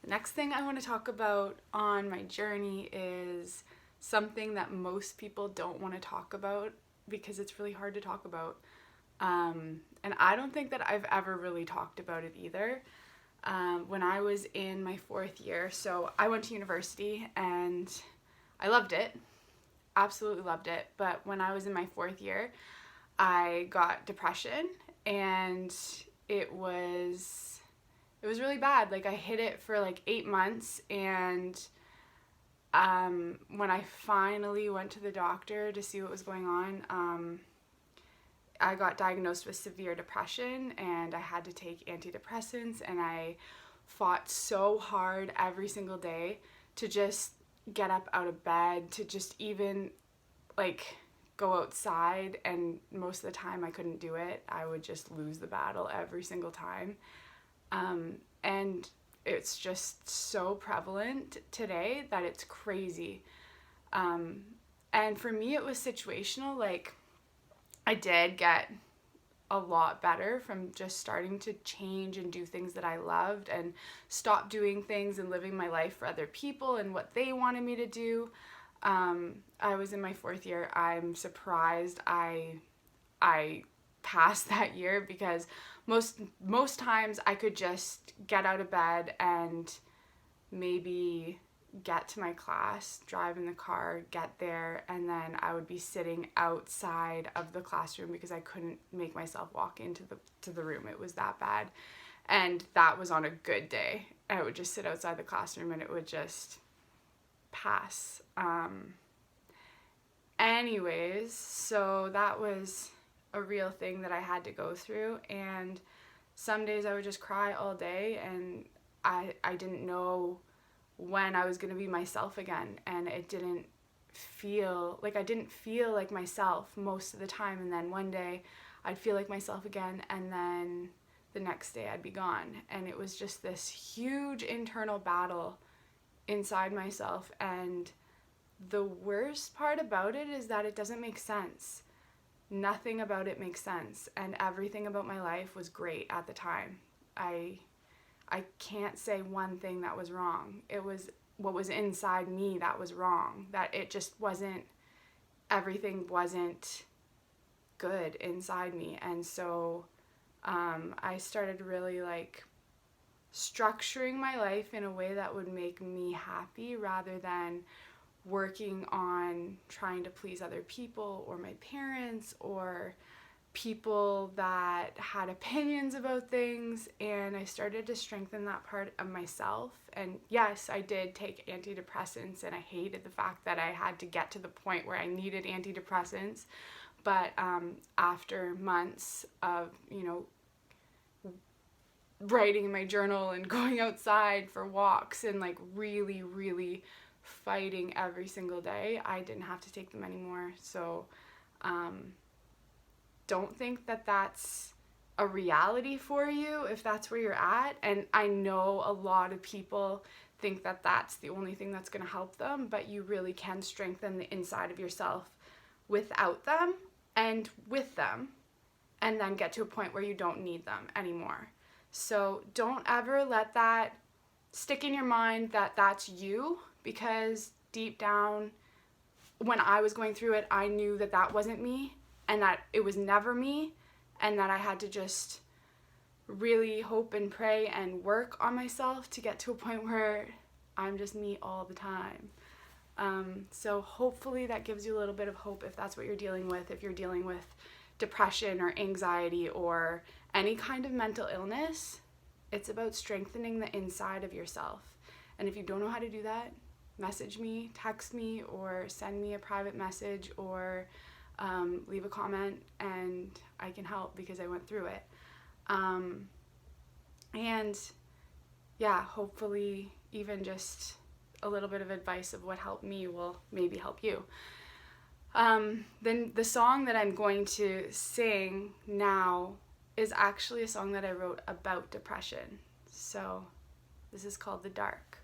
The next thing I want to talk about on my journey is something that most people don't want to talk about because it's really hard to talk about. And I don't think that I've ever really talked about it either. When I was in my 4th year, so I went to university and I loved it, absolutely loved it. But when I was in my 4th year, I got depression and it was really bad. Like, I hid it for like 8 months, and when I finally went to the doctor to see what was going on, I got diagnosed with severe depression and I had to take antidepressants, and I fought so hard every single day to just get up out of bed, to just even like go outside, and most of the time I couldn't do it. I would just lose the battle every single time. And it's just so prevalent today that it's crazy. And for me, it was situational. Like, I did get a lot better from just starting to change and do things that I loved and stop doing things and living my life for other people and what they wanted me to do. I was in my 4th year. I'm surprised I passed that year, because most times I could just get out of bed and maybe get to my class, drive in the car, get there, and then I would be sitting outside of the classroom because I couldn't make myself walk into the room. It was that bad. And that was on a good day. I would just sit outside the classroom and it would just pass. Anyways, so that was a real thing that I had to go through, and some days I would just cry all day, and I didn't know when I was going to be myself again, and it didn't feel like, I didn't feel like myself most of the time, and then one day I'd feel like myself again, and then the next day I'd be gone. And it was just this huge internal battle inside myself, and the worst part about it is that it doesn't make sense. Nothing about it makes sense, and everything about my life was great at the time. I can't say one thing that was wrong. It was what was inside me that was wrong, that it just wasn't, everything wasn't good inside me. And so I started really like structuring my life in a way that would make me happy, rather than working on trying to please other people or my parents or people that had opinions about things. And I started to strengthen that part of myself. And yes, I did take antidepressants, and I hated the fact that I had to get to the point where I needed antidepressants. But after months of, writing in my journal and going outside for walks and like really, really fighting every single day, I didn't have to take them anymore. So don't think that that's a reality for you if that's where you're at. And I know a lot of people think that that's the only thing that's going to help them, but you really can strengthen the inside of yourself without them and with them, and then get to a point where you don't need them anymore. So don't ever let that stick in your mind that that's you, because deep down, when I was going through it, I knew that that wasn't me, and that it was never me, and that I had to just really hope and pray and work on myself to get to a point where I'm just me all the time. So hopefully that gives you a little bit of hope if that's what you're dealing with. If you're dealing with depression or anxiety or any kind of mental illness, it's about strengthening the inside of yourself. And if you don't know how to do that, message me, text me, or send me a private message, or leave a comment, and I can help because I went through it. And yeah, hopefully even just a little bit of advice of what helped me will maybe help you. Then the song that I'm going to sing now is actually a song that I wrote about depression. So this is called The Dark.